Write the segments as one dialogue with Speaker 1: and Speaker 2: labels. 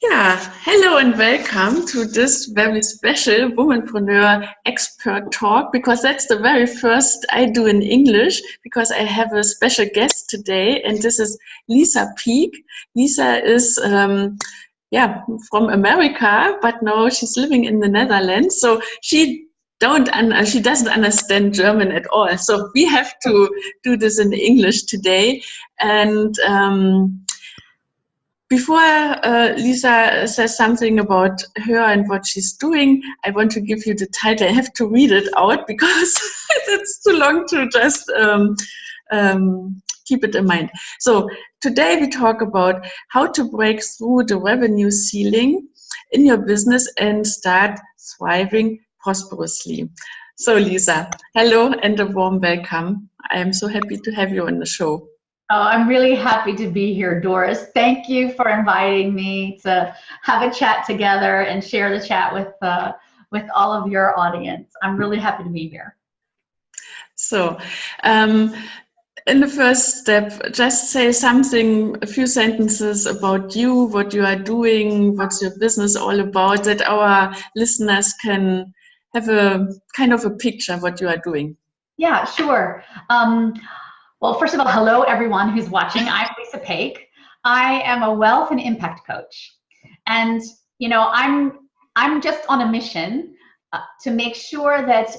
Speaker 1: Yeah, hello and welcome to this very special Womanpreneur Expert Talk, because that's the very first I do in English, because I have a special guest today, and this is Lisa Peak. Lisa is from America, but now she's living in the Netherlands, so she doesn't understand German at all. So we have to do this in English today, and before Lisa says something about her and what she's doing, I want to give you the title. I have to read it out because it's too long to just keep it in mind. So today we talk about how to break through the revenue ceiling in your business and start thriving prosperously. So Lisa, hello and a warm welcome. I am so happy to have you on the show.
Speaker 2: Oh, I'm really happy to be here, Doris. Thank you for inviting me to have a chat together and share the chat with all of your audience. I'm really happy to be here.
Speaker 1: So, in the first step, just say something, a few sentences about you, what you are doing, what's your business all about, that our listeners can have a kind of a picture of what you are doing.
Speaker 2: Yeah, sure. Well, first of all, hello everyone who's watching. I'm Lisa Peak. I am a wealth and impact coach, and I'm just on a mission to make sure that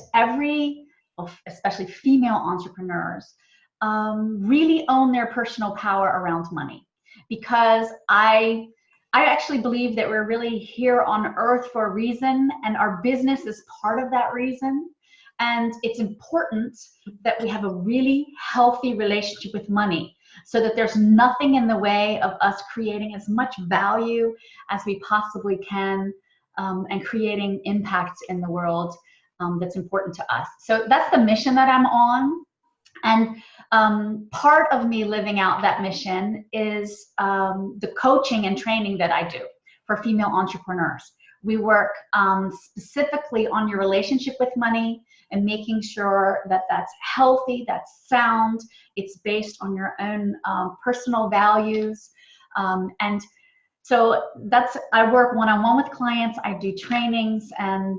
Speaker 2: especially female entrepreneurs, really own their personal power around money, because I actually believe that we're really here on earth for a reason, and our business is part of that reason. And it's important that we have a really healthy relationship with money, so that there's nothing in the way of us creating as much value as we possibly can, and creating impact in the world that's important to us. So that's the mission that I'm on. And part of me living out that mission is the coaching and training that I do for female entrepreneurs. We work specifically on your relationship with money and making sure that that's healthy, that's sound, it's based on your own personal values. And so I work one-on-one with clients, I do trainings, and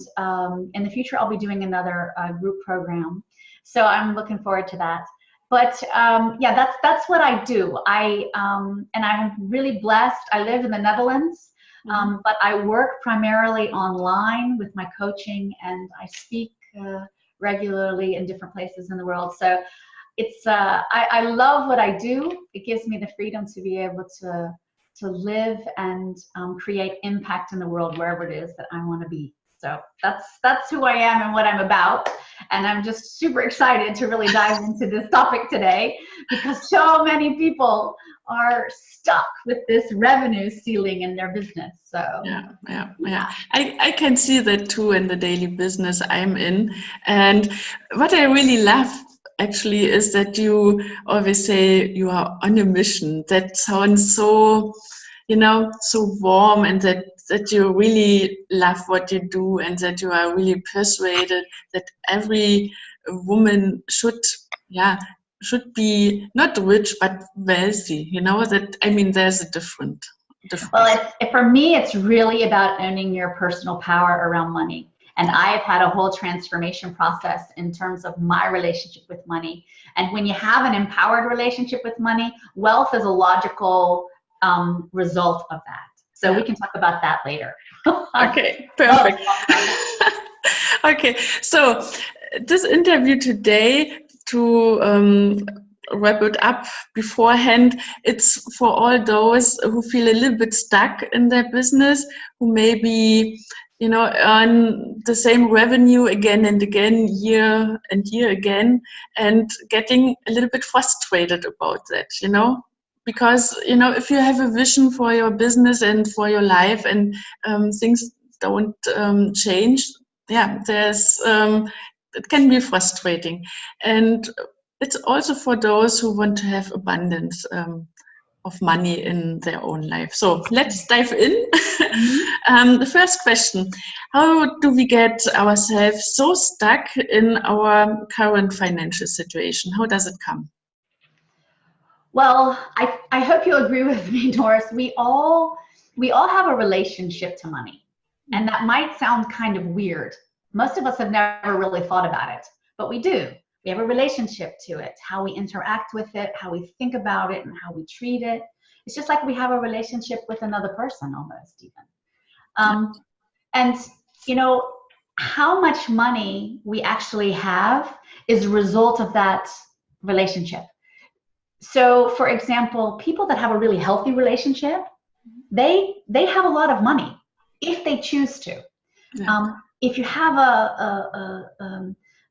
Speaker 2: in the future I'll be doing another group program. So I'm looking forward to that. But yeah, that's what I do. And I'm really blessed. I live in the Netherlands. But I work primarily online with my coaching, and I speak regularly in different places in the world. So it's I love what I do. It gives me the freedom to be able to live and create impact in the world wherever it is that I want to be. So that's who I am and what I'm about. And I'm just super excited to really dive into this topic today, because so many people are stuck with this revenue ceiling in their business. So
Speaker 1: yeah. I can see that too in the daily business I'm in. And what I really love actually is that you always say you are on a mission. That sounds so, so warm, and that you really love what you do, and that you are really persuaded that every woman should be not rich but wealthy. There's a difference.
Speaker 2: Well, for me, it's really about owning your personal power around money. And I've had a whole transformation process in terms of my relationship with money. And when you have an empowered relationship with money, wealth is a logical result of that. So we can talk about that later.
Speaker 1: Okay, perfect. Okay, so this interview today, to wrap it up beforehand, it's for all those who feel a little bit stuck in their business, who maybe earn the same revenue again and again, year and year again, and getting a little bit frustrated about that, because if you have a vision for your business and for your life, and things don't change, there's it can be frustrating. And it's also for those who want to have abundance of money in their own life. So let's dive in. The first question: how do we get ourselves so stuck in our current financial situation? How does it come?
Speaker 2: Well, I hope you'll agree with me, Doris. We all have a relationship to money. And that might sound kind of weird. Most of us have never really thought about it, but we do. We have a relationship to it, how we interact with it, how we think about it, and how we treat it. It's just like we have a relationship with another person almost even. And, you know, how much money we actually have is a result of that relationship. So, for example, people that have a really healthy relationship, they have a lot of money if they choose to.
Speaker 1: Yeah.
Speaker 2: If you have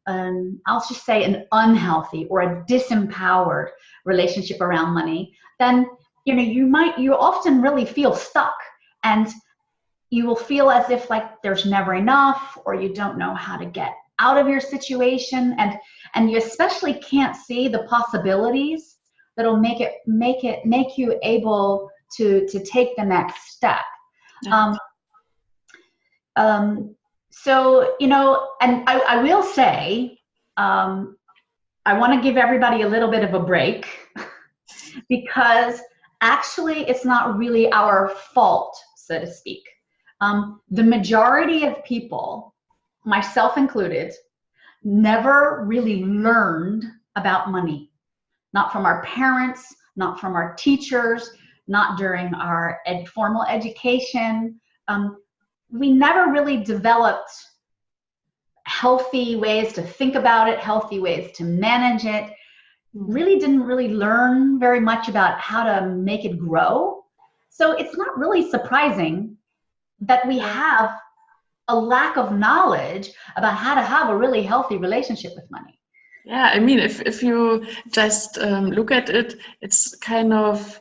Speaker 2: I'll just say an unhealthy or a disempowered relationship around money, then you often really feel stuck, and you will feel as if like there's never enough, or you don't know how to get out of your situation, and you especially can't see the possibilities that'll make you able to take the next step.
Speaker 1: Yeah.
Speaker 2: So, you know, and I will say, I want to give everybody a little bit of a break because actually it's not really our fault, so to speak. The majority of people, myself included, never really learned about money. Not from our parents, not from our teachers, not during our formal education. We never really developed healthy ways to think about it, healthy ways to manage it. Really didn't really learn very much about how to make it grow. So it's not really surprising that we have a lack of knowledge about how to have a really healthy relationship with money.
Speaker 1: Yeah, I mean, if you just look at it, it's kind of,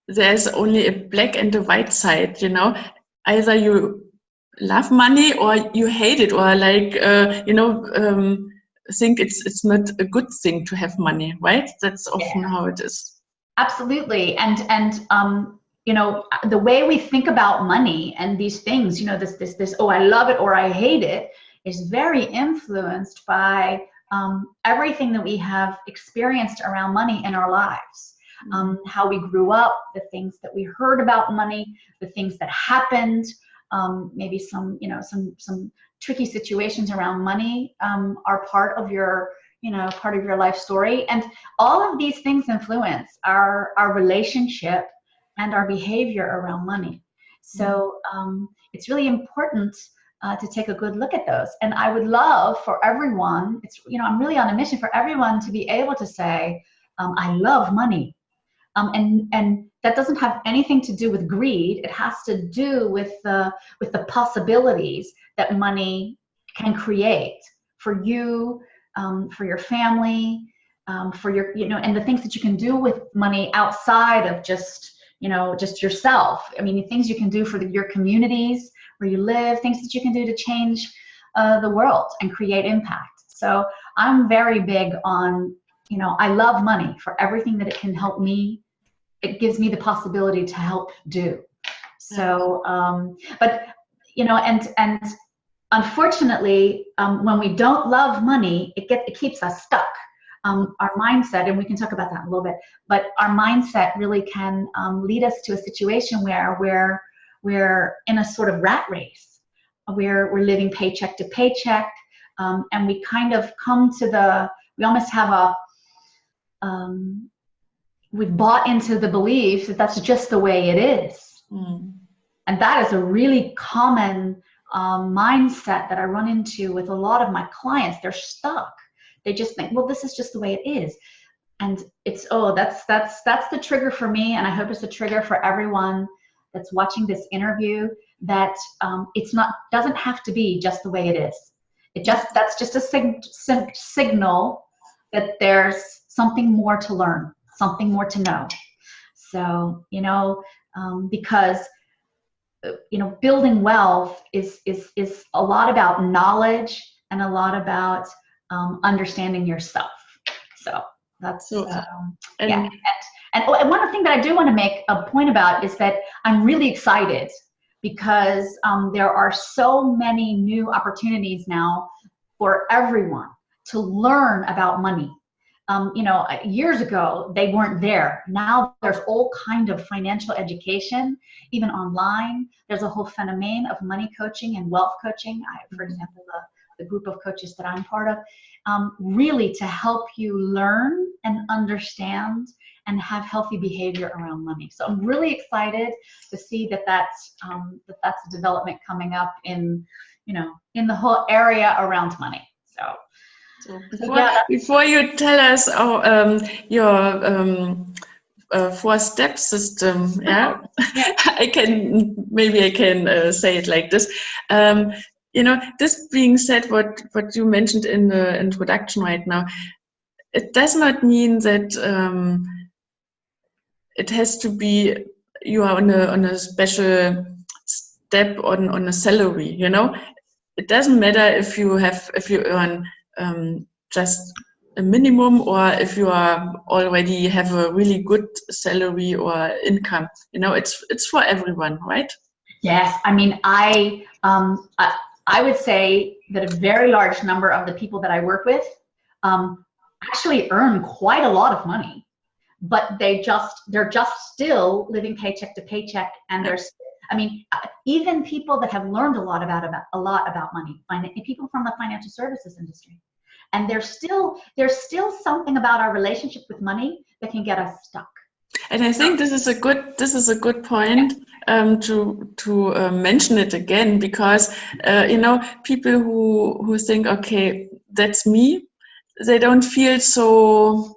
Speaker 1: there's only a black and a white side, you know. Either you love money or you hate it, or like, think it's not a good thing to have money, right? That's often how it is.
Speaker 2: Absolutely. And you know, the way we think about money and these things, you know, this, oh, I love it or I hate it, is very influenced by everything that we have experienced around money in our lives. How we grew up, the things that we heard about money, the things that happened, maybe some tricky situations around money are part of your life story. And all of these things influence our relationship and our behavior around money. So it's really important to take a good look at those. And I would love for everyone, I'm really on a mission for everyone to be able to say, I love money. And that doesn't have anything to do with greed. It has to do with the possibilities that money can create for you, for your family, for your, and the things that you can do with money outside of just yourself. I mean, things you can do for your communities where you live, things that you can do to change the world and create impact. So I'm very big on, I love money for everything that it can help me. It gives me the possibility to help do. So, but, and unfortunately, when we don't love money, it keeps us stuck. Our mindset, and we can talk about that in a little bit, but our mindset really can lead us to a situation where we're in a sort of rat race, where we're living paycheck to paycheck, and we kind of come to we almost have we've bought into the belief that that's just the way it is. And that is a really common mindset that I run into with a lot of my clients. They're stuck. They just think, well, this is just the way it is. And it's, that's the trigger for me. And I hope it's a trigger for everyone that's watching this interview, that doesn't have to be just the way it is. That's just a signal that there's something more to learn, something more to know. So, because, building wealth is a lot about knowledge and a lot about understanding yourself. So that's, yeah. And one thing that I do want to make a point about is that I'm really excited because there are so many new opportunities now for everyone to learn about money. years ago, they weren't there. Now there's all kind of financial education, even online. There's a whole phenomenon of money coaching and wealth coaching. For example, the group of coaches that I'm part of, really to help you learn and understand and have healthy behavior around money. So I'm really excited to see that's a development coming up in the whole area around money.
Speaker 1: So before you tell us your 4-step system, yeah, I can say it like this. This being said, what you mentioned in the introduction right now, it does not mean that it has to be you are on a special step on a salary. It doesn't matter if you earn just a minimum, or if you already have a really good salary or income. It's for everyone, right?
Speaker 2: Yes, I mean, I would say that a very large number of the people that I work with actually earn quite a lot of money, but they're just still living paycheck to paycheck, and even people that have learned a lot about money, people from the financial services industry, and there's still something about our relationship with money that can get us stuck.
Speaker 1: And I think this is a good point to mention it again, because people who think, okay, that's me, they don't feel so,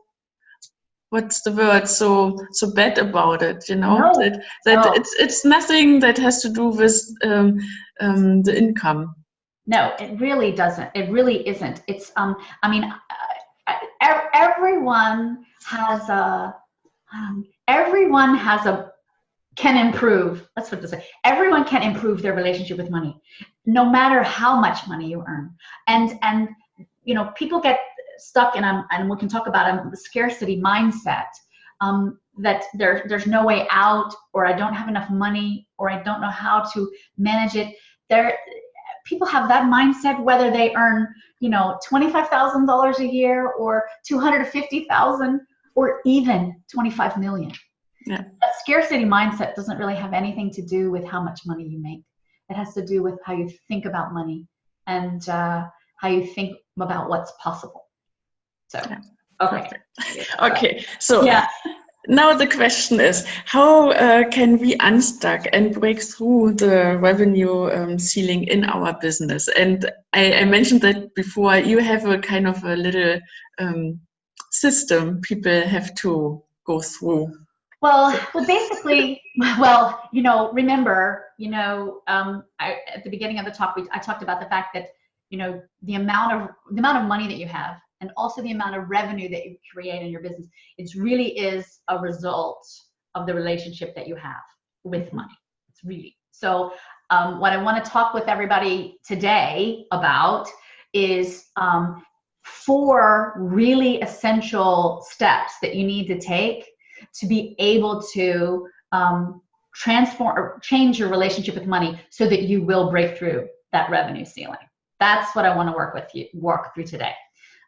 Speaker 1: what's the word, so bad about it,
Speaker 2: No.
Speaker 1: It's nothing that has to do with the income.
Speaker 2: No, it really doesn't. It really isn't. It's everyone can improve. That's what to say. Everyone can improve their relationship with money, no matter how much money you earn. And people get stuck in and we can talk about a scarcity mindset, that there's no way out, or I don't have enough money, or I don't know how to manage it. People have that mindset whether they earn $25,000 a year, or $250,000, or even $25 million.
Speaker 1: Yeah.
Speaker 2: That scarcity mindset doesn't really have anything to do with how much money you make. It has to do with how you think about money, and how you think about what's possible. So, okay.
Speaker 1: Okay. So now the question is, how can we unstuck and break through the revenue ceiling in our business? And I mentioned that before. You have a kind of a little system people have to go through.
Speaker 2: Well, basically, remember, at the beginning of the talk, I talked about the fact that, the amount of money that you have, and also the amount of revenue that you create in your business, it really is a result of the relationship that you have with money. It's really, so what I want to talk with everybody today about is 4 really essential steps that you need to take to be able to transform or change your relationship with money, so that you will break through that revenue ceiling. That's what I want to walk through today.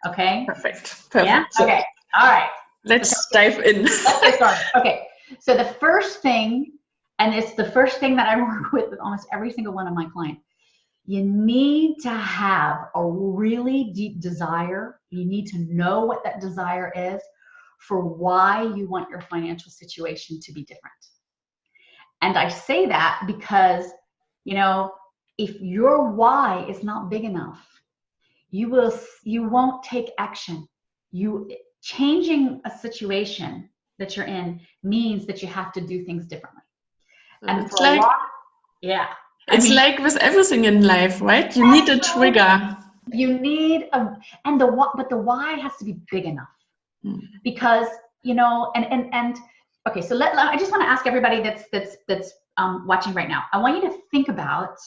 Speaker 2: Okay?
Speaker 1: Perfect.
Speaker 2: Yeah? Okay. All right.
Speaker 1: Let's dive in.
Speaker 2: Let's get started. Okay. So the first thing, and it's the first thing that I work with almost every single one of my clients, you need to have a really deep desire. You need to know what that desire is for why you want your financial situation to be different. And I say that because, if your why is not big enough, you won't take action. Changing a situation that you're in means that you have to do things differently. And
Speaker 1: it's like, like with everything in life, right? You need a trigger.
Speaker 2: You need but the why has to be big enough. Because, okay, so I just want to ask everybody that's watching right now. I want you to think about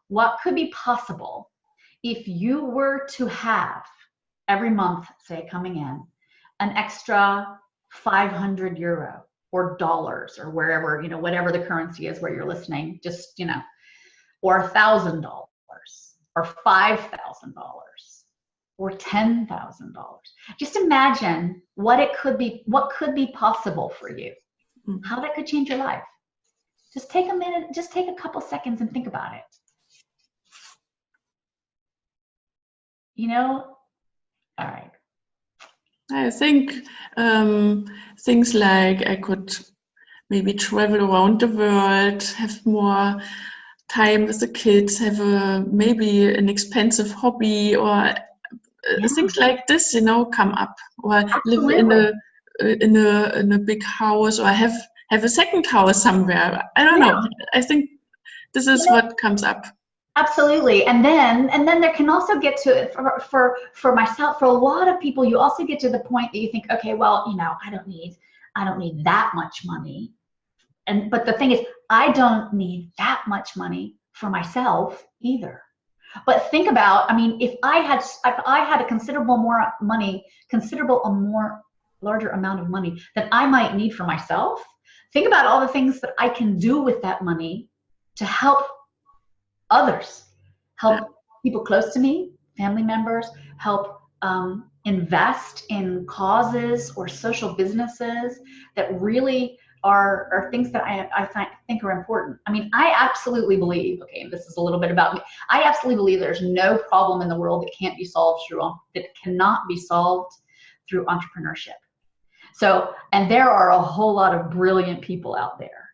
Speaker 2: what could be possible if you were to have every month, say, coming in an extra 500 euro or dollars, or wherever, whatever the currency is where you're listening, just, or $1,000 or $5,000. or $10,000. Just imagine what could be possible for you, how that could change your life. Just take a minute, just take a couple seconds and think about it. You know, all right.
Speaker 1: I think things like I could maybe travel around the world, have more time with the kids, have maybe an expensive hobby, or things like this, you know, come up, or
Speaker 2: Absolutely.
Speaker 1: live in a big house, or have a second house somewhere. I don't know. I think this is what comes up.
Speaker 2: Absolutely. And then there can also get to, for myself, for a lot of people, you also get to the point that you think, okay, well, you know, I don't need that much money. But the thing is, I don't need that much money for myself either. But think about, I mean, if I had a considerable more larger amount of money than I might need for myself, think about all the things that I can do with that money to help others, help people close to me, family members, help invest in causes or social businesses that really are things that I think are important. I mean, I absolutely believe, okay, and this is a little bit about me, I absolutely believe there's no problem in the world that cannot be solved through entrepreneurship. So, and there are a whole lot of brilliant people out there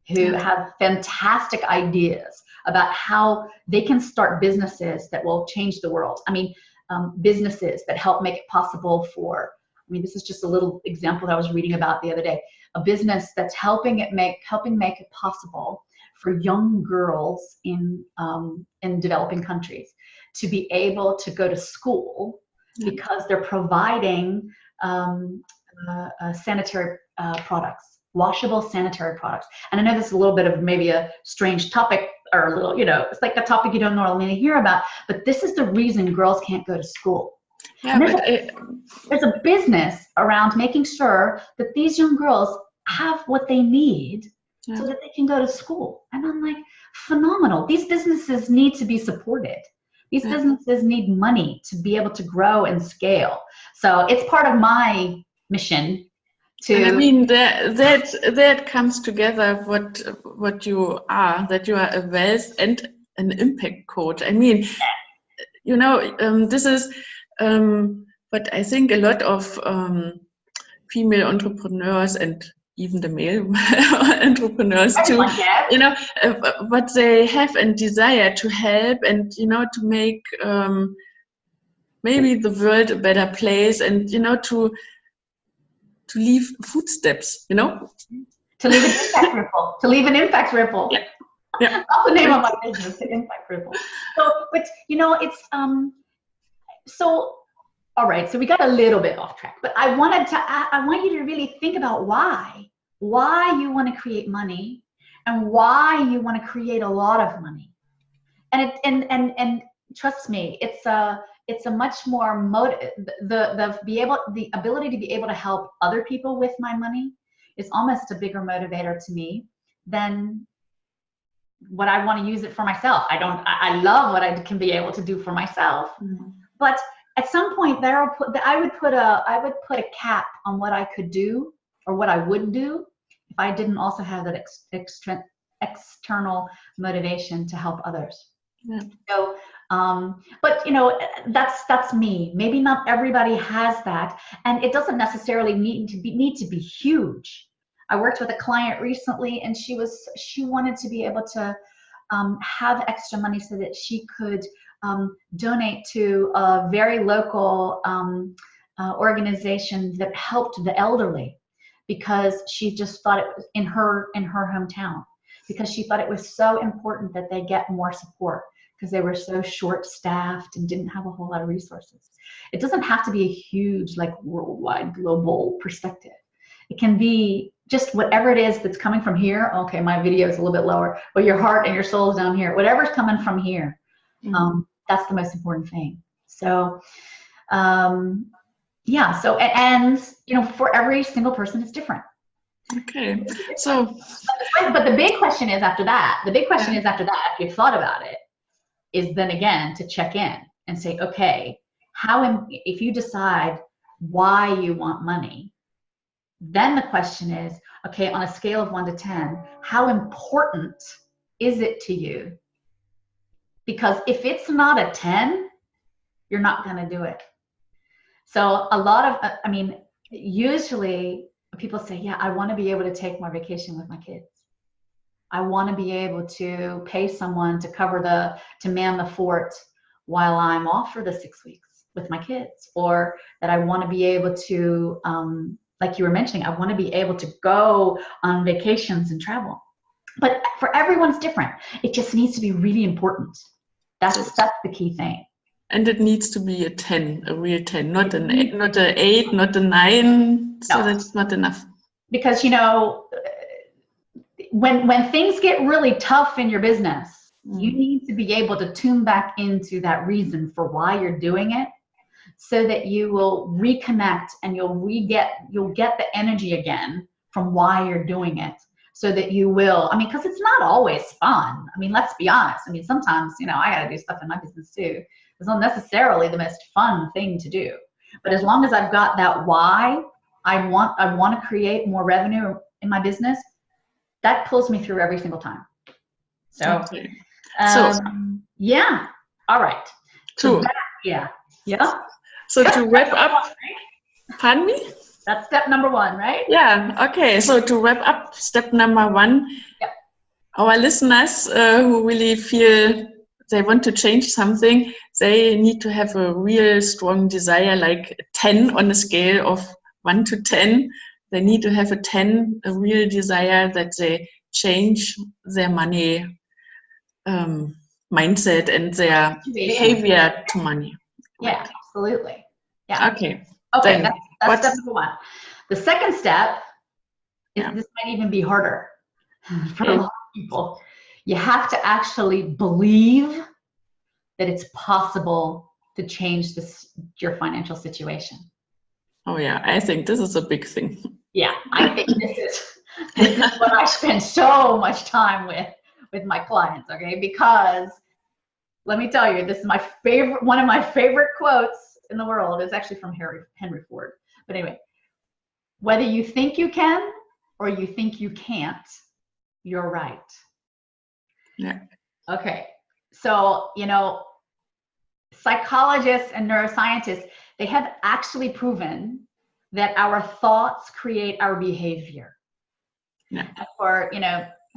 Speaker 2: who have fantastic ideas about how they can start businesses that will change the world. I mean, businesses that help make it possible for, I mean, this is just a little example that I was reading about the other day, a business that's helping make it possible for young girls in developing countries to be able to go to school because they're providing sanitary products, washable sanitary products. And I know this is a little bit of maybe a strange topic, or a little, you know, it's like a topic you don't normally hear about, but this is the reason girls can't go to school. Yeah, there's a business around making sure that these young girls have what they need so that they can go to school. And I'm like, phenomenal. These businesses need to be supported. These businesses need money to be able to grow and scale. So it's part of my mission to.
Speaker 1: And I mean that comes together what you are, that you are a wealth and an impact coach. I mean, you know, this is but I think a lot of female entrepreneurs and even the male entrepreneurs too, you know, what they have and desire to help and, you know, to make maybe the world a better place, and, you know, to leave footsteps, you know,
Speaker 2: to leave an impact ripple, Yeah. That's the name of my business, the Impact Ripple. So, but you know, it's so. All right, so we got a little bit off track, but I want you to really think about why you want to create money and why you want to create a lot of money. And trust me, it's a much more the ability to be able to help other people with my money is almost a bigger motivator to me than what I want to use it for myself. I love what I can be able to do for myself, but at some point I would put a cap on what I could do or what I would do if I didn't also have that external motivation to help others. Yeah. So, but you know, that's me. Maybe not everybody has that, and it doesn't necessarily need to be huge. I worked with a client recently, and she wanted to be able to have extra money so that she could donate to a very local organization that helped the elderly, because she just thought it was in her hometown, because she thought it was so important that they get more support because they were so short-staffed and didn't have a whole lot of resources. It doesn't have to be a huge, like, worldwide, global perspective. It can be just whatever it is that's coming from here. Okay, my video is a little bit lower, but your heart and your soul is down here. Whatever's coming from here, that's the most important thing. So, yeah. So, and you know, for every single person, it's different.
Speaker 1: Okay. So,
Speaker 2: but the big question is after that. After you've thought about it, is then again to check in and say, okay, if you decide why you want money, then the question is, okay, on a scale of 1 to 10, how important is it to you? Because if it's not a 10, you're not going to do it. So usually people say, yeah, I want to be able to take more vacation with my kids. I want to be able to pay someone to man the fort while I'm off for the 6 weeks with my kids, or that I want to be able to, like you were mentioning, I want to be able to go on vacations and travel. But for everyone's different. It just needs to be really important. That's the key thing.
Speaker 1: And it needs to be a 10, a real 10, not an 8, not an 8, not a 9. So that's not enough.
Speaker 2: Because, when things get really tough in your business, you need to be able to tune back into that reason for why you're doing it, so that you will reconnect and you'll get the energy again from why you're doing it, so that you will, because it's not always fun. Let's be honest. Sometimes, I got to do stuff in my business too. It's not necessarily the most fun thing to do. But as long as I've got that why, I want to create more revenue in my business, that pulls me through every single time. So,
Speaker 1: okay.
Speaker 2: Yeah. All right.
Speaker 1: True.
Speaker 2: Yeah.
Speaker 1: So to wrap up, pardon me?
Speaker 2: That's step number 1, right?
Speaker 1: Yeah. Okay. So to wrap up, step number 1, our listeners who really feel they want to change something, they need to have a real strong desire, like 10 on a scale of 1 to 10. They need to have a 10, a real desire that they change their money mindset and their behavior to money.
Speaker 2: Yeah,
Speaker 1: right.
Speaker 2: Absolutely. Yeah.
Speaker 1: Okay.
Speaker 2: That's step number 1. The second step is, this might even be harder for a lot of people. You have to actually believe that it's possible to change your financial situation.
Speaker 1: Oh yeah, I think this is a big thing.
Speaker 2: Yeah, I think this is what I spend so much time with my clients, okay? Because let me tell you, this is one of my favorite quotes in the world. It's actually from Henry Ford. But anyway, whether you think you can or you think you can't, you're right.
Speaker 1: Yeah.
Speaker 2: Okay. So, psychologists and neuroscientists, they have actually proven that our thoughts create our behavior.
Speaker 1: Yeah.
Speaker 2: And for,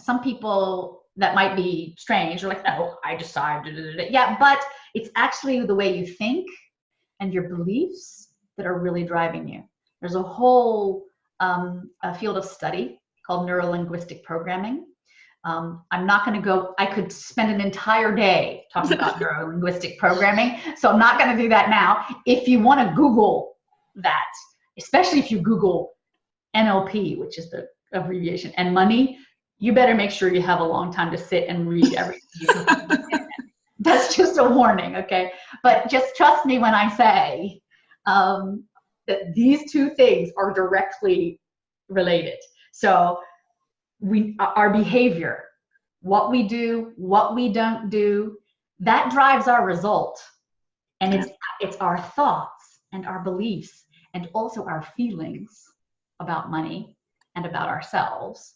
Speaker 2: some people that might be strange, or like, no, I decided. Yeah, but it's actually the way you think and your beliefs that are really driving you. There's a whole a field of study called neuro-linguistic programming. I'm not going to go, I could spend an entire day talking about neuro-linguistic programming, so I'm not going to do that now. If you want to Google that, especially if you Google NLP, which is the abbreviation, and money, you better make sure you have a long time to sit and read everything. That's just a warning, okay? But just trust me when I say that these two things are directly related. So our behavior, what we do, what we don't do, that drives our result. And it's our thoughts and our beliefs and also our feelings about money and about ourselves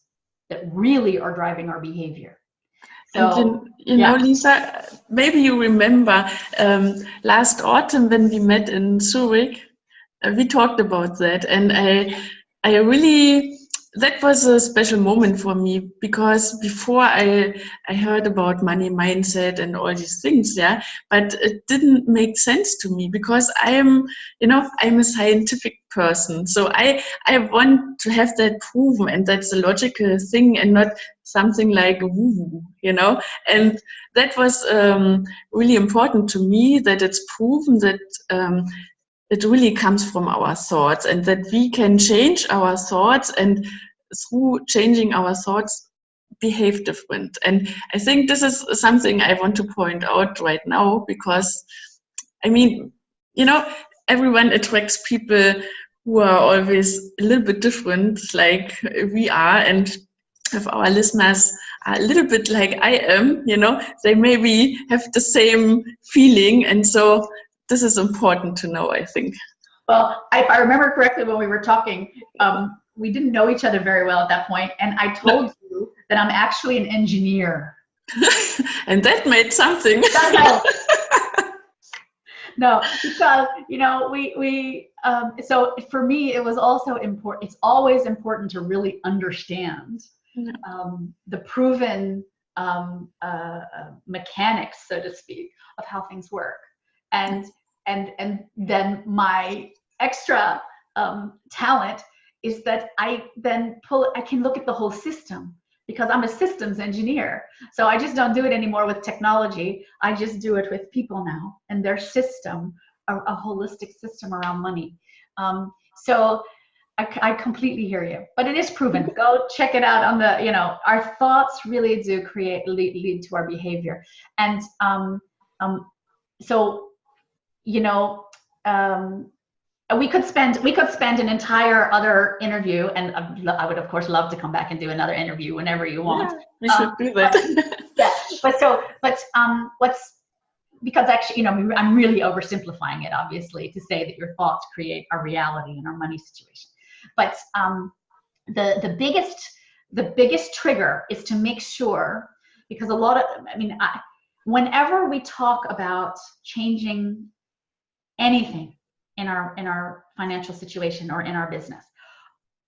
Speaker 2: that really are driving our behavior. So,
Speaker 1: and know, Lisa, maybe you remember last autumn when we met in Zurich, we talked about that, and I really, that was a special moment for me, because before I heard about money mindset and all these things, but it didn't make sense to me, because I'm a scientific person. So I want to have that proven, and that's a logical thing and not something like woo, and that was really important to me, that it's proven that it really comes from our thoughts, and that we can change our thoughts, and through changing our thoughts behave different. And I think this is something I want to point out right now, because everyone attracts people who are always a little bit different, like we are. And if our listeners are a little bit like I am, they maybe have the same feeling, and so this is important to know, I think.
Speaker 2: Well, if I remember correctly, when we were talking, we didn't know each other very well at that point, and I told you that I'm actually an engineer.
Speaker 1: And that made something.
Speaker 2: No, because, you know, so for me, it was also important. It's always important to really understand the proven mechanics, so to speak, of how things work. And then my extra talent is that I can look at the whole system, because I'm a systems engineer. So I just don't do it anymore with technology. I just do it with people now and their system, a holistic system around money. So I completely hear you, but it is proven. Go check it out on the, you know, our thoughts really do lead to our behavior. And so, you know, we could spend an entire other interview, and I would of course love to come back and do another interview whenever you want.
Speaker 1: Yeah, we should do that.
Speaker 2: Because actually, you know, I'm really oversimplifying it, obviously, to say that your thoughts create our reality and our money situation. But the biggest trigger is to make sure, because a lot of, whenever we talk about changing anything in our financial situation or in our business,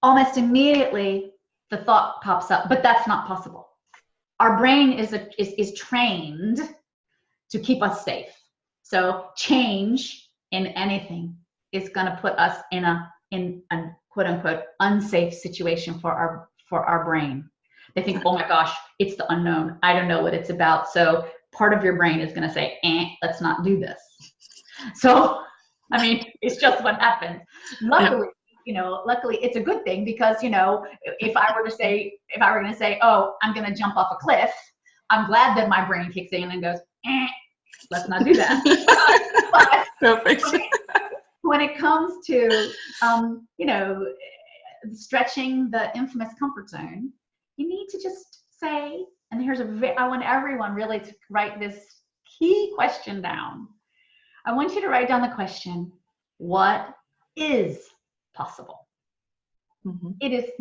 Speaker 2: almost immediately the thought pops up, but that's not possible. Our brain is trained to keep us safe. So change in anything is going to put us in a quote unquote unsafe situation for our brain. They think, oh my gosh, it's the unknown. I don't know what it's about. So part of your brain is going to say, let's not do this. So, I mean, it's just what happens. Luckily, luckily it's a good thing, because, you know, if I were going to say, oh, I'm going to jump off a cliff, I'm glad that my brain kicks in and goes, let's not do that. But
Speaker 1: perfect.
Speaker 2: When it comes to, stretching the infamous comfort zone, you need to just say, and I want everyone really to write this key question down. I want you to write down the question, what is possible? Mm-hmm.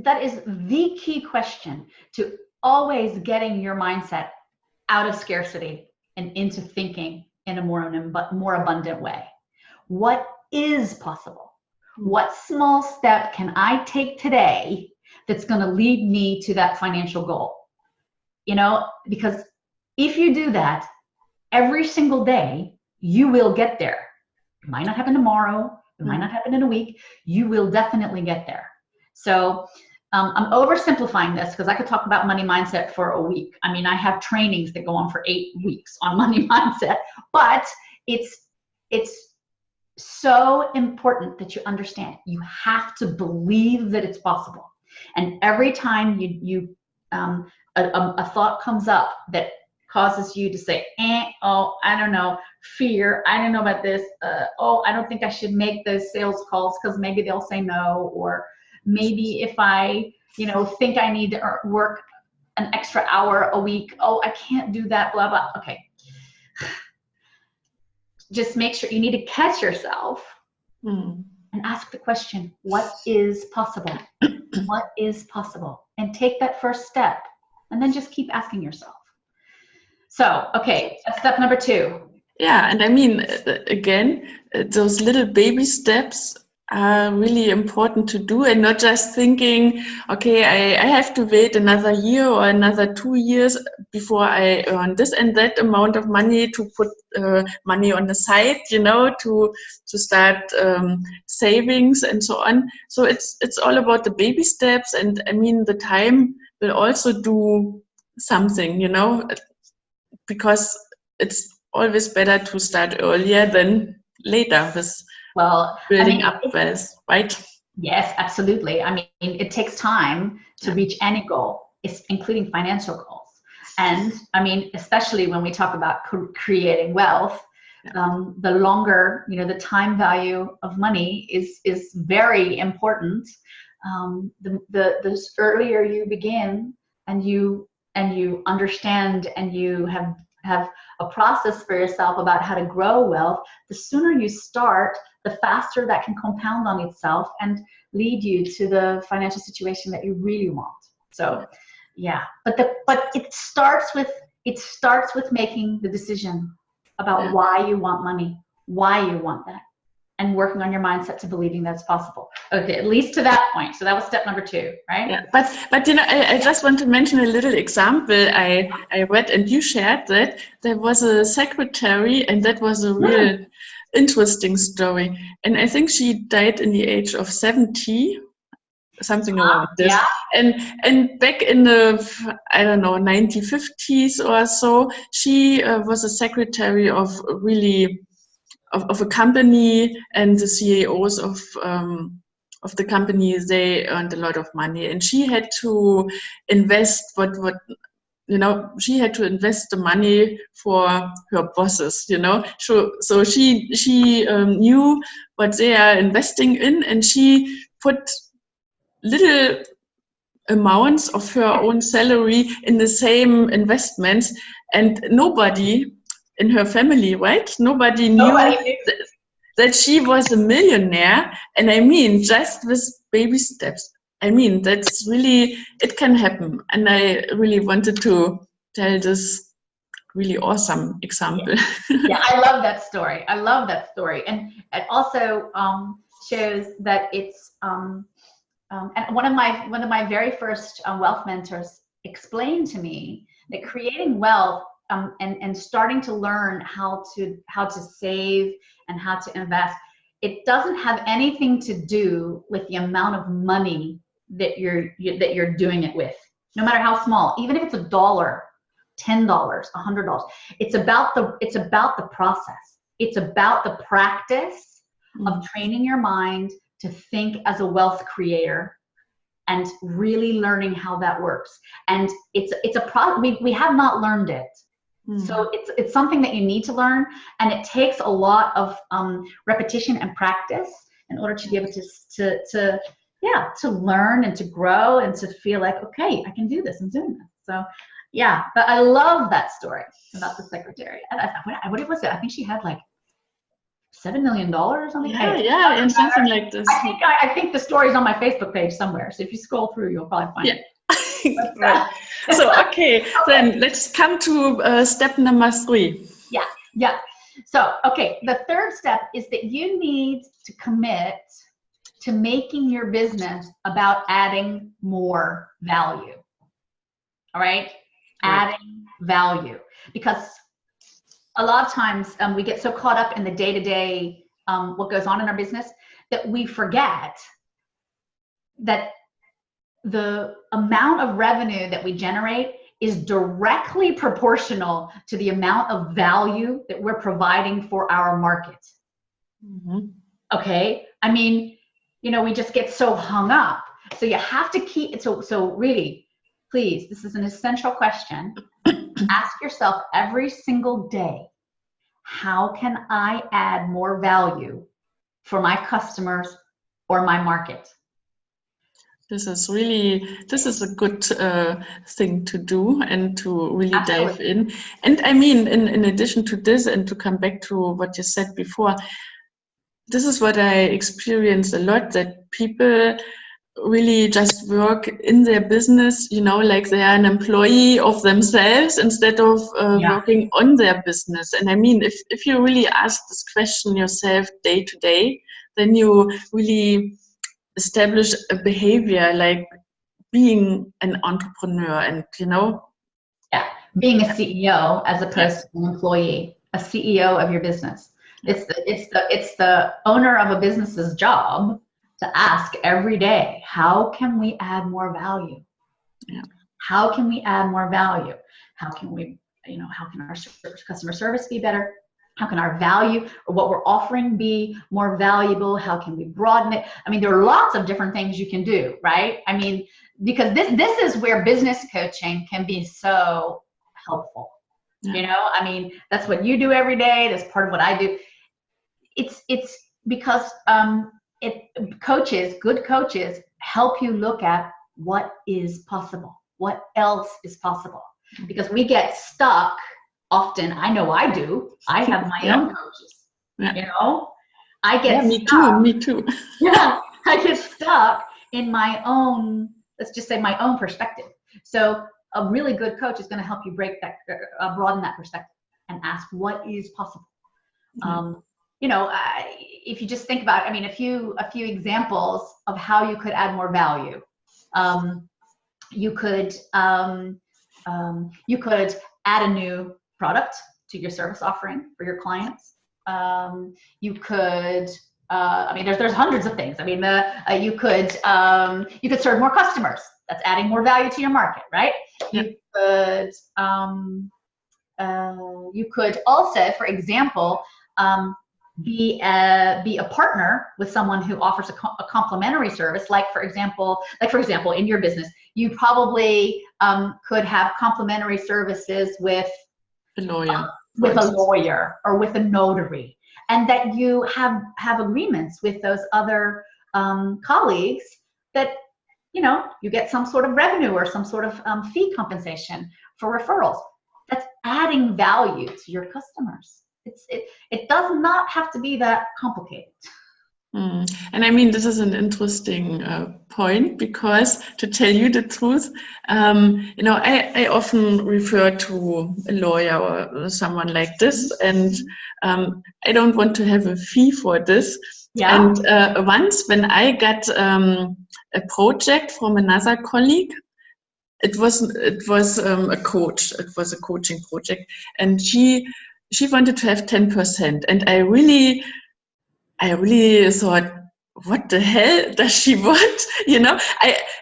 Speaker 2: That is the key question to always getting your mindset out of scarcity and into thinking in a more abundant way. What is possible? What small step can I take today that's going to lead me to that financial goal? You know, because if you do that every single day, you will get there. It might not happen tomorrow. It might not happen in a week. You will definitely get there. So I'm oversimplifying this, because I could talk about money mindset for a week. I mean, I have trainings that go on for 8 weeks on money mindset, but it's so important that you understand. You have to believe that it's possible. And every time a thought comes up that causes you to say, oh, I don't know, fear, I don't know about this, oh, I don't think I should make those sales calls because maybe they'll say no, or maybe if I, think I need to work an extra hour a week, oh, I can't do that, blah, blah. Okay. Just make sure you need to catch yourself and ask the question, what is possible? What is possible? And take that first step, and then just keep asking yourself. So, okay, step number 2.
Speaker 1: Yeah, and I mean, again, those little baby steps are really important to do, and not just thinking, okay, I have to wait another year or another 2 years before I earn this and that amount of money to put money on the side, to start savings and so on. So it's all about the baby steps, and I mean, the time will also do something, because it's always better to start earlier than later with building up wealth, right?
Speaker 2: Yes, absolutely. I mean, it takes time to reach any goal, including financial goals. And I mean, especially when we talk about creating wealth, the longer, the time value of money is very important. The earlier you begin and you understand and you have have a process for yourself about how to grow wealth, the sooner you start, the faster that can compound on itself and lead you to the financial situation that you really want. So yeah, but it starts with making the decision about why you want money, why you want that, and working on your mindset to believing that's possible. Okay, at least to that point. So that was step number 2, right?
Speaker 1: Yeah, but you know, I just want to mention a little example I read, and you shared that there was a secretary, and that was a real interesting story. And I think she died in the age of 70, something around this.
Speaker 2: Yeah.
Speaker 1: And back in the, I don't know, 1950s or so, she was a secretary of really of a company, and the CEOs of the company, they earned a lot of money, and she had to invest what you know, she had to invest the money for her bosses, you know. So she knew what they are investing in, and she put little amounts of her own salary in the same investments, and nobody in her family, right? Nobody knew that she was a millionaire. And I mean, just with baby steps. I mean, that's really, it can happen. And I really wanted to tell this really awesome example.
Speaker 2: Yeah, I love that story. I love that story. And it also shows that it's, and one of my very first wealth mentors explained to me that creating wealth and starting to learn how to save and how to invest, it doesn't have anything to do with the amount of money that you're doing it with, no matter how small, even if it's $1, $10, $100. It's about the process. It's about the practice of training your mind to think as a wealth creator and really learning how that works. And we have not learned it. So it's something that you need to learn, and it takes a lot of repetition and practice in order to be able to learn and to grow and to feel like, okay, I can do this. I'm doing this. So yeah, but I love that story about the secretary. And what was it? I think she had like $7 million or something.
Speaker 1: Yeah, and something like this.
Speaker 2: I think the story's on my Facebook page somewhere. So if you scroll through, you'll probably find it.
Speaker 1: Right. So okay, then let's come to step number 3.
Speaker 2: Yeah. So okay, the third step is that you need to commit to making your business about adding more value. All right, adding value, because a lot of times we get so caught up in the day-to-day what goes on in our business that we forget that the amount of revenue that we generate is directly proportional to the amount of value that we're providing for our market. Okay, I mean, you know, we just get so hung up. So you have to keep it. So really, please, this is an essential question. Ask yourself every single day, how can I add more value for my customers or my market?
Speaker 1: This is a good thing to do and to really dive in. And I mean, in addition to this, and to come back to what you said before, this is what I experience a lot, that people really just work in their business, you know, like they are an employee of themselves instead of working on their business. And I mean, if you really ask this question yourself day to day, then you really establish a behavior like being an entrepreneur, and you know,
Speaker 2: being a CEO as opposed to an employee, a CEO of your business. It's the owner of a business's job to ask every day, how can we add more value? How can we add more value? How can we, you know, how can our customer service be better? How can our value or what we're offering be more valuable? How can we broaden it? I mean, there are lots of different things you can do, right? I mean, because this is where business coaching can be so helpful. You know, I mean, that's what you do every day. That's part of what I do. It's because good coaches help you look at what is possible, what else is possible, because we get stuck often, I know I do, I have my own coaches.
Speaker 1: Yeah.
Speaker 2: You know, I get
Speaker 1: me
Speaker 2: stuck.
Speaker 1: too.
Speaker 2: Yeah, I get stuck in my own, let's just say my own perspective. So a really good coach is going to help you break that, broaden that perspective and ask what is possible. You know, if you just think about, I mean, a few examples of how you could add more value. You could add a new product to your service offering for your clients. You could, I mean, there's hundreds of things. I mean, you could serve more customers. That's adding more value to your market, right?
Speaker 1: Yeah.
Speaker 2: You could also, for example, be a partner with someone who offers a complementary service. Like for example, in your business, you probably could have complementary services with
Speaker 1: a lawyer,
Speaker 2: or with a notary, and that you have agreements with those other colleagues that, you know, you get some sort of revenue or some sort of fee compensation for referrals. That's adding value to your customers. It does not have to be that complicated.
Speaker 1: And I mean, this is an interesting point, because to tell you the truth, you know, I often refer to a lawyer or someone like this, and I don't want to have a fee for this.
Speaker 2: Yeah.
Speaker 1: And once when I got a project from another colleague, it was a coach. It was a coaching project, and she wanted to have 10%, and I really thought, what the hell does she want? You know,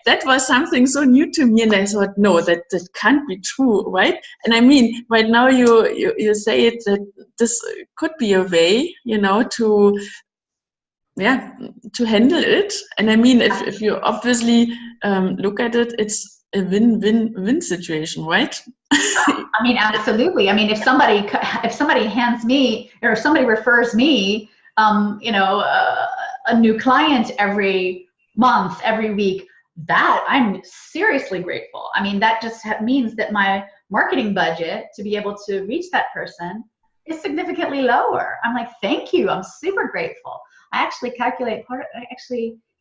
Speaker 1: that was something so new to me, and I thought, no, that can't be true, right? And I mean, right now you say it, that this could be a way, you know, to handle it. And I mean, if you obviously look at it, it's a win-win-win situation, right?
Speaker 2: I mean, absolutely. I mean, if somebody hands me, or somebody refers me, you know, a new client every month, every week, that I'm seriously grateful. I mean, that just means that my marketing budget to be able to reach that person is significantly lower. I'm like, thank you. I'm super grateful. I actually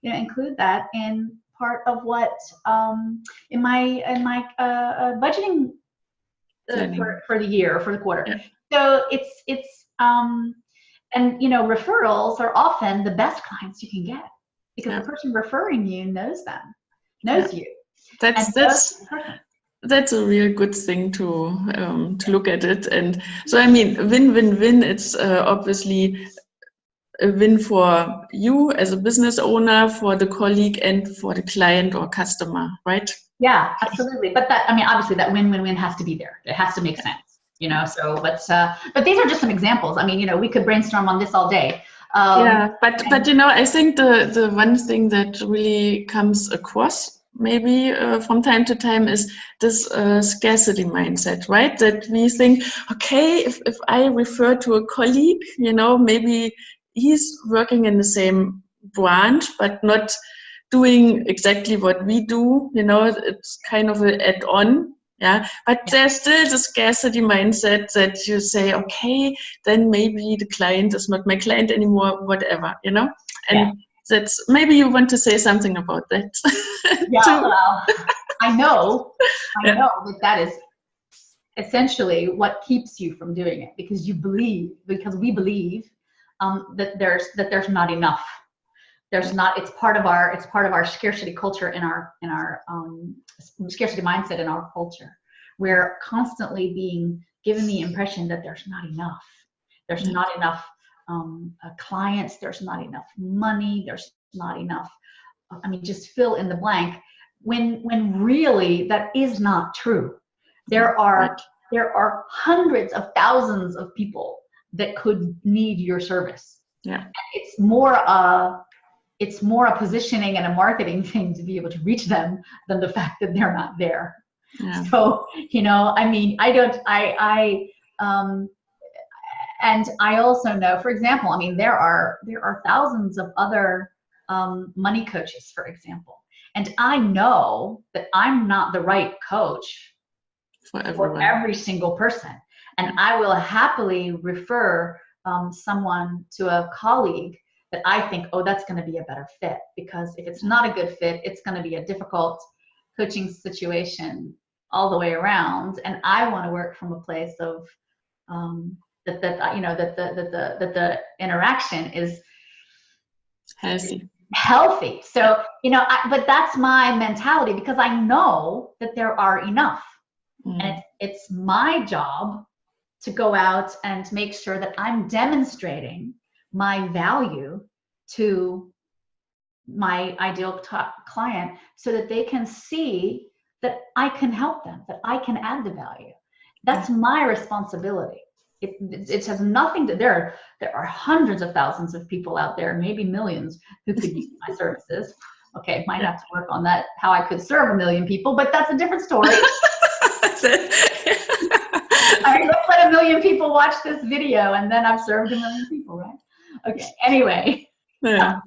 Speaker 2: include that in part of what in my budgeting for the year or for the quarter. Yeah. So it's and you know, referrals are often the best clients you can get, because the person referring you knows you.
Speaker 1: That's a real good thing to look at it. And so I mean, win-win-win. It's obviously a win for you as a business owner, for the colleague, and for the client or customer, right?
Speaker 2: Yeah, absolutely. But that, I mean, obviously that win-win-win has to be there. It has to make sense, you know. So but these are just some examples. I mean, you know, we could brainstorm on this all day.
Speaker 1: But you know, I think the one thing that really comes across maybe from time to time is this scarcity mindset, right? That we think, okay, if I refer to a colleague, you know, maybe he's working in the same branch, but not doing exactly what we do, you know, it's kind of an add-on, but there's still the scarcity mindset that you say, okay, then maybe the client is not my client anymore, whatever, you know, and that's, maybe you want to say something about that.
Speaker 2: Yeah, well, I know that is essentially what keeps you from doing it, because we believe that there's not enough. There's not. It's part of our scarcity culture, in our scarcity mindset in our culture. We're constantly being given the impression that there's not enough. There's not enough clients. There's not enough money. There's not enough. I mean, just fill in the blank. When really that is not true. There are hundreds of thousands of people that could need your service.
Speaker 1: Yeah.
Speaker 2: It's more a positioning and a marketing thing to be able to reach them than the fact that they're not there. Yeah. So, you know, I mean, and I also know, for example, I mean, there are thousands of other money coaches, for example. And I know that I'm not the right coach for every single person. And I will happily refer someone to a colleague that I think, oh, that's going to be a better fit. Because if it's not a good fit, it's going to be a difficult coaching situation all the way around. And I want to work from a place of that the interaction is healthy. So, but that's my mentality, because I know that there are enough. And it's my job to go out and make sure that I'm demonstrating my value to my ideal client, so that they can see that I can help them, that I can add the value. That's my responsibility. It has nothing to, there are hundreds of thousands of people out there, maybe millions, who could use my services. Okay, might have to work on that, how I could serve 1 million people, but that's a different story. I mean, let's let 1 million people watch this video, and then I've served 1 million people, right? Okay, anyway.
Speaker 1: Yeah.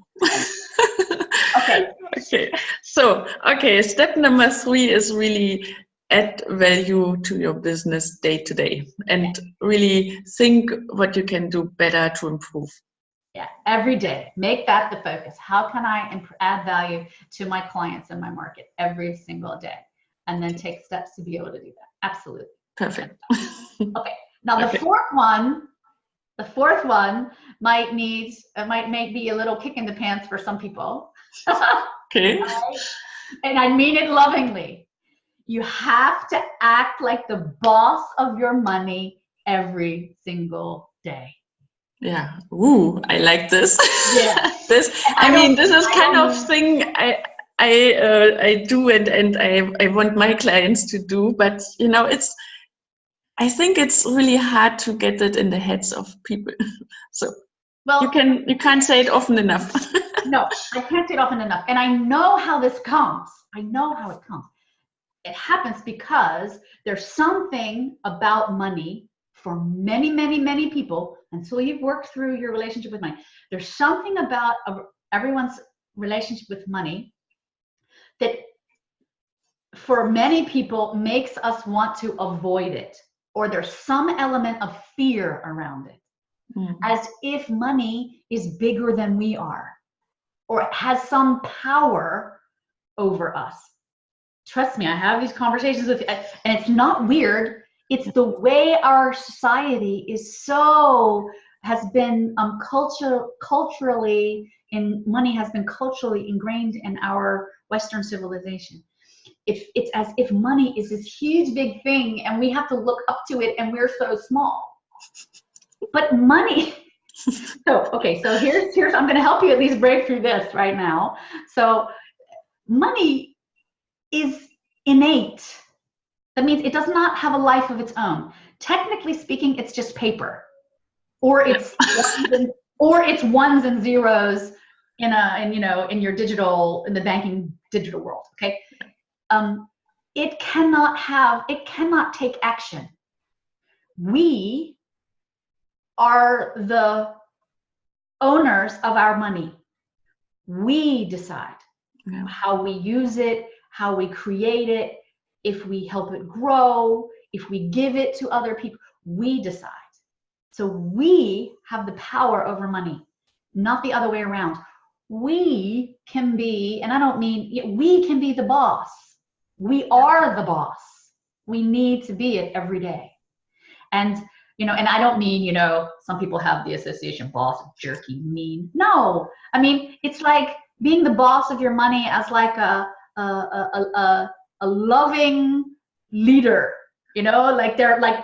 Speaker 2: Okay.
Speaker 1: So, step number 3 is really add value to your business day to day, and really think what you can do better to improve.
Speaker 2: Yeah, every day. Make that the focus. How can I add value to my clients and my market every single day? And then take steps to be able to do that. Absolutely.
Speaker 1: Perfect.
Speaker 2: Okay. Now the fourth one might be a little kick in the pants for some people.
Speaker 1: Okay.
Speaker 2: And I mean it lovingly. You have to act like the boss of your money every single day.
Speaker 1: Yeah. Ooh, I like this.
Speaker 2: Yeah.
Speaker 1: This is kind of thing I do and I want my clients to do, but I think it's really hard to get it in the heads of people. So you can't say it often enough.
Speaker 2: No, I can't say it often enough. And I know how this comes. I know how it comes. It happens because there's something about money for many, many, many people, until you've worked through your relationship with money. There's something about everyone's relationship with money that for many people makes us want to avoid it, or there's some element of fear around it, as if money is bigger than we are, or it has some power over us. Trust me, I have these conversations with you, and it's not weird. It's the way our society has been culturally, money has been culturally ingrained in our Western civilization. It's as if money is this huge big thing and we have to look up to it and we're so small. But money, so here's I'm going to help you at least break through this right now. So money is innate. That means it does not have a life of its own. Technically speaking, it's just paper, or it's ones and zeros in the banking digital world. Okay, it cannot take action. We are the owners of our money. We decide how we use it, how we create it, if we help it grow, if we give it to other people. We decide. So we have the power over money, not the other way around. We can be, and I don't mean, we can be the boss. We are the boss. We need to be it every day. And and I don't mean, some people have the association boss, jerky, mean. No, I mean, it's like being the boss of your money as like a loving leader, like they're like,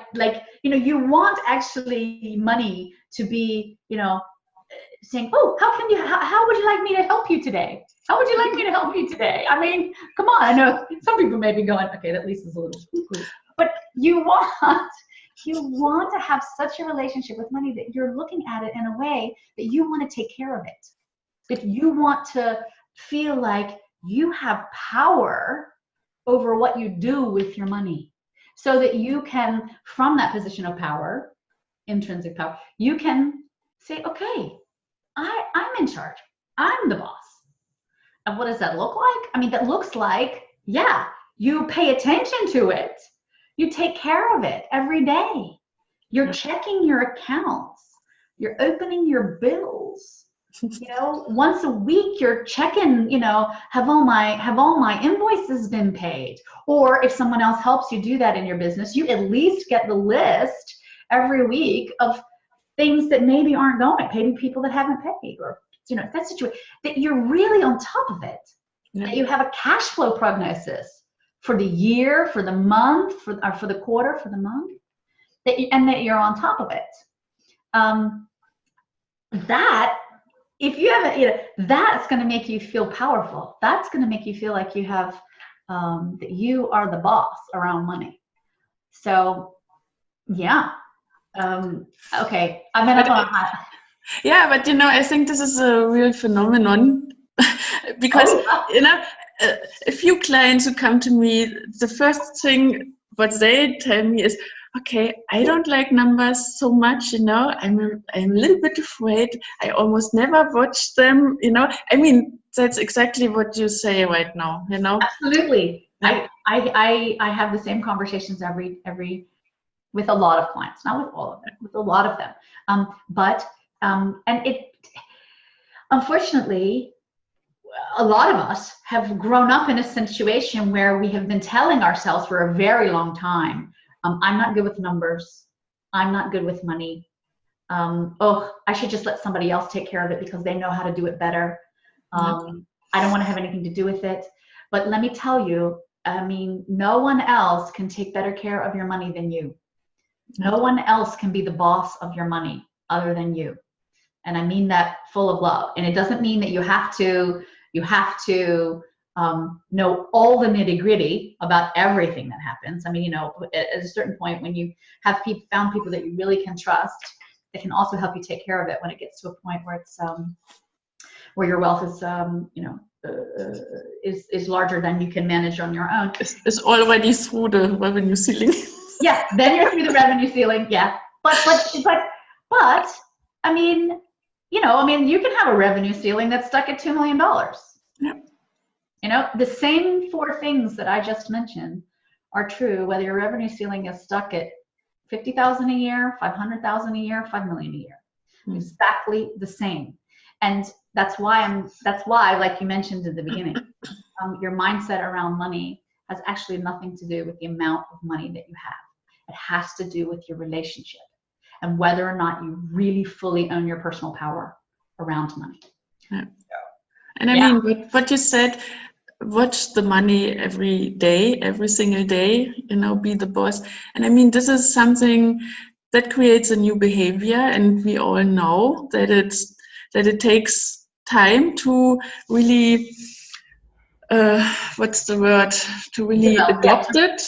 Speaker 2: you want actually money to be, saying, oh, how would you like me to help you today? How would you like me to help you today? I mean, come on. I know some people may be going, okay, that at least is a little cuckoo. But you want to have such a relationship with money that you're looking at it in a way that you want to take care of it. That you want to feel like you have power over what you do with your money, so that you can, from that position of power, intrinsic power, you can say, okay, I'm in charge. I'm the boss. And what does that look like? I mean, that looks like, you pay attention to it. You take care of it every day. You're checking your accounts. You're opening your bills. Once a week you're checking, have all my invoices been paid? Or if someone else helps you do that in your business, you at least get the list every week of things that maybe aren't going, paying people that haven't paid, or that situation, that you're really on top of it. Yeah. That you have a cash flow prognosis for the year, for the month, for the quarter, for the month, and that you're on top of it. That, if you haven't, that's going to make you feel powerful. That's going to make you feel like you have, that you are the boss around money. So, yeah. Okay, I've been up on a high.
Speaker 1: Yeah, but I think this is a real phenomenon because a few clients who come to me, the first thing what they tell me is, okay, I don't like numbers so much, I'm a little bit afraid. I almost never watch them, I mean, that's exactly what you say right now,
Speaker 2: Absolutely. Yeah. I have the same conversations every with a lot of clients, not with all of them, with a lot of them. And it, unfortunately, a lot of us have grown up in a situation where we have been telling ourselves for a very long time, I'm not good with numbers. I'm not good with money. I should just let somebody else take care of it because they know how to do it better. I don't want to have anything to do with it. But let me tell you, no one else can take better care of your money than you. No one else can be the boss of your money other than you. And I mean that full of love. And it doesn't mean that you have to know all the nitty-gritty about everything that happens. At a certain point, when you have found people that you really can trust, that can also help you take care of it when it gets to a point where it's where your wealth is larger than you can manage on your own.
Speaker 1: It's already through the revenue ceiling.
Speaker 2: Yeah, then you're through the revenue ceiling. Yeah, but you can have a revenue ceiling that's stuck at $2 million. Yeah. The same 4 things that I just mentioned are true whether your revenue ceiling is stuck at $50,000 a year, $500,000 a year, $5 million a year. Exactly the same. And that's why, like you mentioned at the beginning, your mindset around money has actually nothing to do with the amount of money that you have. It has to do with your relationship and whether or not you really fully own your personal power around money.
Speaker 1: Yeah. And I mean, what you said, watch the money every day, every single day, be the boss. And I mean, this is something that creates a new behavior, and we all know that it takes time to really what's the word, to really adopt it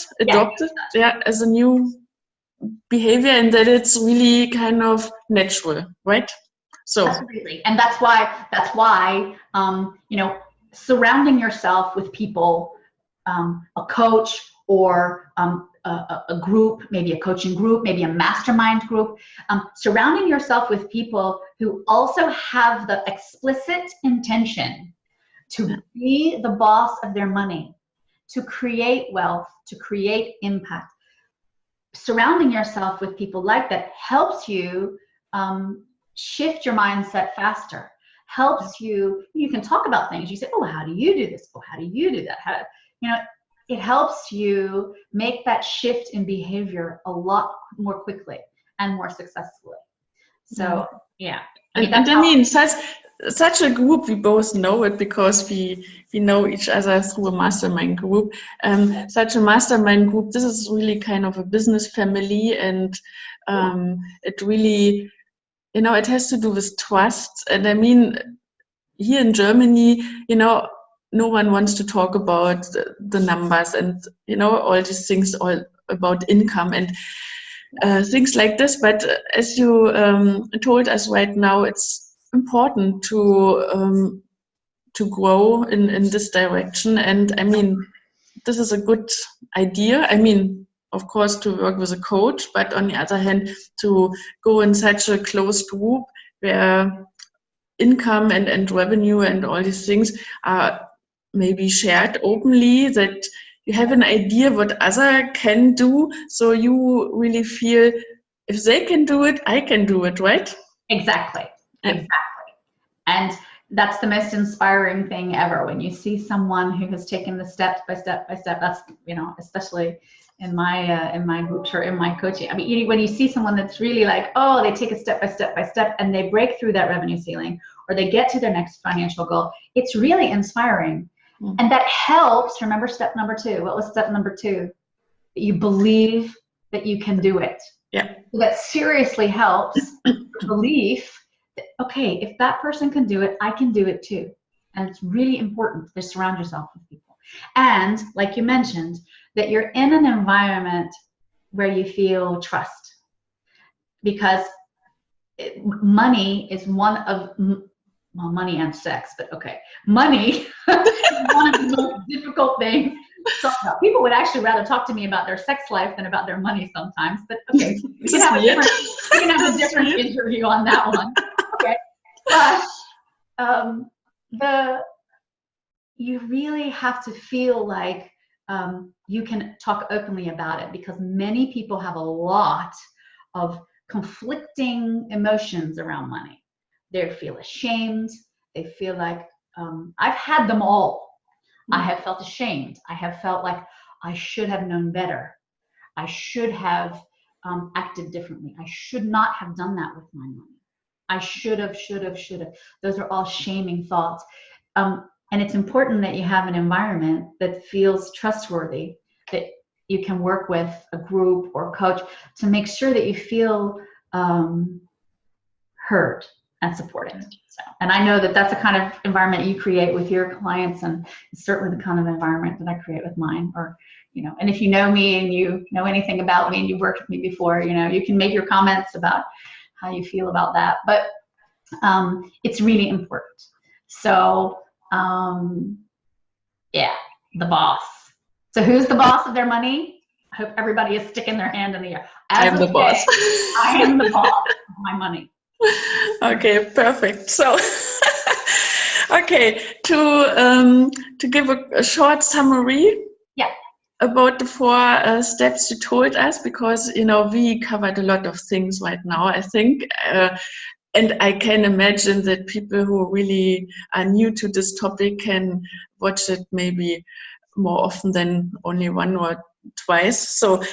Speaker 1: as a new behavior, and that it's really kind of natural, right? So
Speaker 2: absolutely. And that's why surrounding yourself with people, a coach or a group, maybe a coaching group, maybe a mastermind group, surrounding yourself with people who also have the explicit intention to be the boss of their money, to create wealth, to create impact. Surrounding yourself with people like that helps you shift your mindset faster. Helps you can talk about things. You say, oh, how do you do this? Oh, how do you do that? It helps you make that shift in behavior a lot more quickly and more successfully. So, yeah.
Speaker 1: Such a group, we both know it because we know each other through a mastermind group. Such a mastermind group, this is really kind of a business family, and it really, it has to do with trust. And I mean, here in Germany, no one wants to talk about the numbers and, all these things, all about income and things like this. But as you told us right now, it's important to grow in this direction. And I mean, this is a good idea. I mean, of course, to work with a coach, but on the other hand, to go in such a close group where income and revenue and all these things are maybe shared openly, that you have an idea what other can do, so you really feel if they can do it, I can do it, right?
Speaker 2: Exactly. And that's the most inspiring thing ever, when you see someone who has taken the step by step by step. That's, you know, especially in my groups or in my coaching. I mean, when you see someone that's really like, oh, they take it step by step by step and they break through that revenue ceiling, or they get to their next financial goal, it's really inspiring. Mm-hmm. And that helps. Remember step number 2. What was step number 2? That you believe that you can do it.
Speaker 1: Yeah.
Speaker 2: So that seriously helps the belief that, okay, if that person can do it, I can do it too. And it's really important to surround yourself with people. And like you mentioned, that you're in an environment where you feel trust. Because money is one of, well, money and sex, but okay. Money is one of the most difficult things to talk about. People would actually rather talk to me about their sex life than about their money sometimes, but okay. We can have a different interview on that one. Okay. But you really have to feel like you can talk openly about it, because many people have a lot of conflicting emotions around money. They feel ashamed. They feel like, I've had them all. I have felt ashamed. I have felt like I should have known better. I should have acted differently. I should not have done that with my money. I should have. Those are all shaming thoughts. And it's important that you have an environment that feels trustworthy, that you can work with a group or coach to make sure that you feel heard and supported. So, and I know that that's the kind of environment you create with your clients, and it's certainly the kind of environment that I create with mine. Or, you know, and if you know me and you know anything about me and you've worked with me before, you know, you can make your comments about how you feel about that. But it's really important. So, yeah, the boss. So who's the boss of their money? I hope everybody is sticking their hand in the air.
Speaker 1: I'm the boss.
Speaker 2: I am the boss of my money.
Speaker 1: Okay, perfect. So, okay, to give a short summary.
Speaker 2: Yeah.
Speaker 1: About the 4 steps you told us, because, you know, we covered a lot of things right now, I think. And I can imagine that people who really are new to this topic can watch it maybe more often than only 1 or twice. So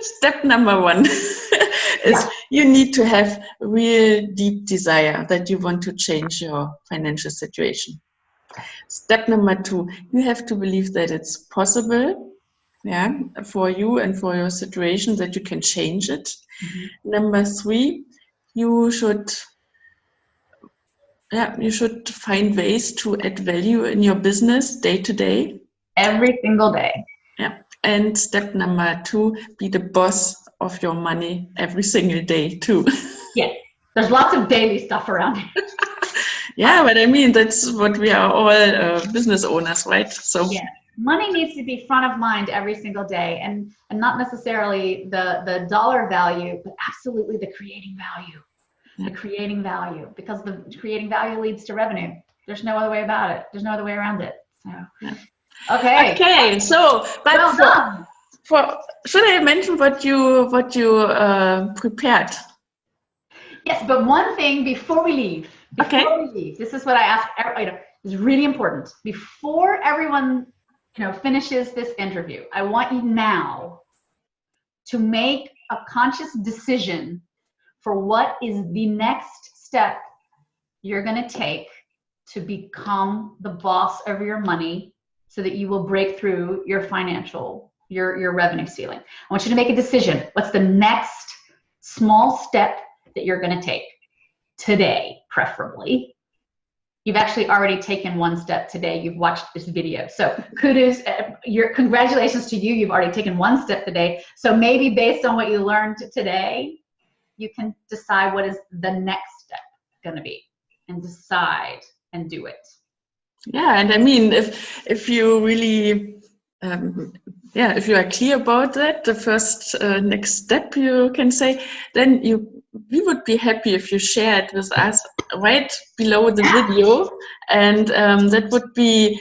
Speaker 1: step number 1 is you need to have real deep desire that you want to change your financial situation. Step number 2, you have to believe that it's possible, yeah, for you and for your situation, that you can change it. Mm-hmm. Number 3, you should find ways to add value in your business day to day.
Speaker 2: Every single day.
Speaker 1: Yeah. And step number 2, be the boss of your money every single day too.
Speaker 2: Yeah. There's lots of daily stuff around here.
Speaker 1: Yeah, but I mean, that's what we are all business owners, right? So
Speaker 2: yeah, money needs to be front of mind every single day, and not necessarily the dollar value, but absolutely the creating value. The creating value, because the creating value leads to revenue. There's no other way about it. There's no other way around it. So, okay.
Speaker 1: Okay. So, but
Speaker 2: well done.
Speaker 1: Should I mention what you prepared?
Speaker 2: Yes, but one thing before we leave. This is what I ask. It's really important. Before everyone, finishes this interview, I want you now to make a conscious decision for what is the next step you're going to take to become the boss of your money, so that you will break through your your revenue ceiling. I want you to make a decision. What's the next small step that you're going to take today, preferably? You've actually already taken one step today. You've watched this video. So kudos, congratulations to you. You've already taken one step today. So maybe based on what you learned today, you can decide what is the next step going to be, and decide and do it.
Speaker 1: Yeah, and I mean, if you really, if you are clear about that, the first next step, you can say, then we would be happy if you share it with us right below the video, and that would be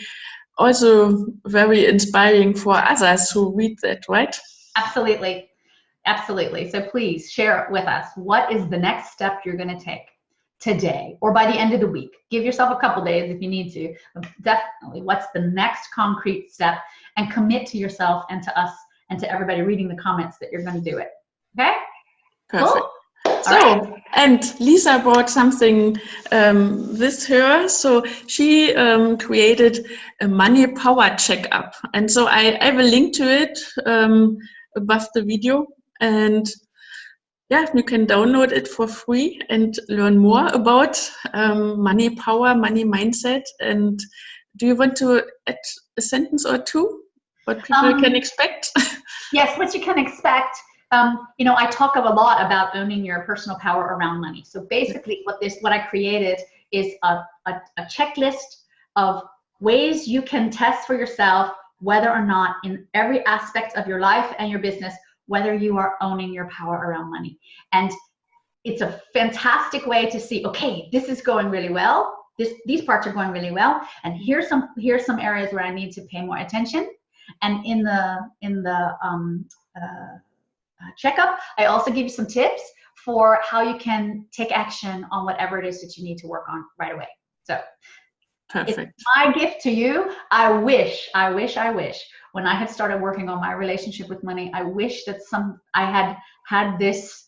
Speaker 1: also very inspiring for others who read that, right?
Speaker 2: Absolutely. Absolutely. So please share with us, what is the next step you're going to take today or by the end of the week? Give yourself a couple days if you need to. But definitely, what's the next concrete step? And commit to yourself and to us and to everybody reading the comments that you're going to do it. Okay?
Speaker 1: Perfect.
Speaker 2: Cool.
Speaker 1: So, right. And Lisa brought something with her. So she created a money power checkup. And so I will link to it above the video. And yeah, you can download it for free and learn more about money power, money mindset. And do you want to add a sentence or two? What people can expect?
Speaker 2: Yes, what you can expect. I talk a lot about owning your personal power around money. So basically what I created is a checklist of ways you can test for yourself whether or not in every aspect of your life and your business, whether you are owning your power around money. And it's a fantastic way to see, okay, this is going really well. These parts are going really well. And here's some areas where I need to pay more attention. And in the checkup, I also give you some tips for how you can take action on whatever it is that you need to work on right away. So
Speaker 1: perfect.
Speaker 2: It's my gift to you. I wish when I had started working on my relationship with money, I wish that I had this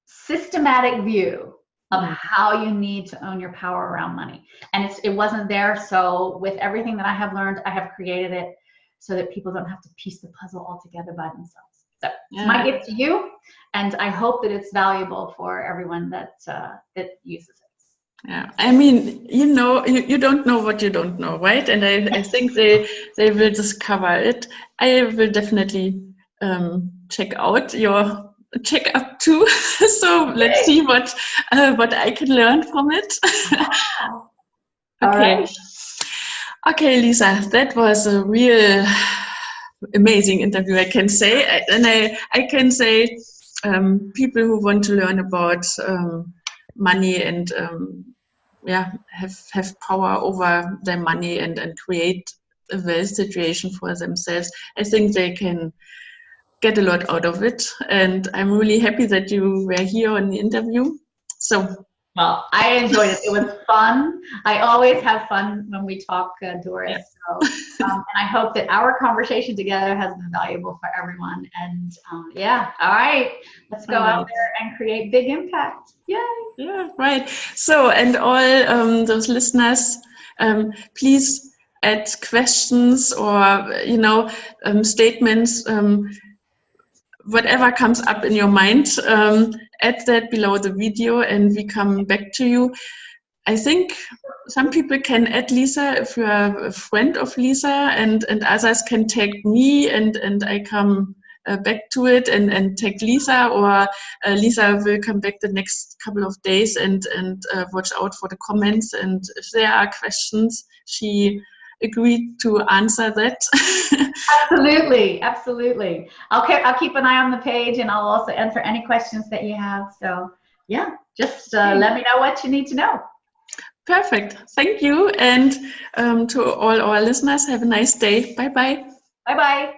Speaker 2: systematic view of how you need to own your power around money. And it wasn't there. So with everything that I have learned, I have created it so that people don't have to piece the puzzle all together by themselves. So it's my gift to you, and I hope that it's valuable for everyone that uses it.
Speaker 1: Yeah, I mean, you don't know what you don't know, right? And I think they will discover it. I will definitely check out your checkup too. So let's see what I can learn from it. Okay. Okay, Lisa, that was a real amazing interview, I can say. And I can say people who want to learn about money and have power over their money and create a wealth situation for themselves, I think they can get a lot out of it. And I'm really happy that you were here on the interview.
Speaker 2: Well, I enjoyed it. It was fun. I always have fun when we talk, Doris. Yeah. So, and I hope that our conversation together has been valuable for everyone. And yeah, all right, let's go out there and create big impact. Yay!
Speaker 1: Yeah, right. So, and all those listeners, please add questions or statements. Whatever comes up in your mind, add that below the video and we come back to you. I think some people can add Lisa if you are a friend of Lisa, and others can tag me and I come back to it and tag Lisa, or Lisa will come back the next couple of days and watch out for the comments. And if there are questions, she agreed to answer that.
Speaker 2: Absolutely. I'll keep an eye on the page, and I'll also answer any questions that you have. So yeah, just let me know what you need to know.
Speaker 1: Perfect. Thank you. And to all our listeners, have a nice day. Bye-bye.
Speaker 2: Bye-bye.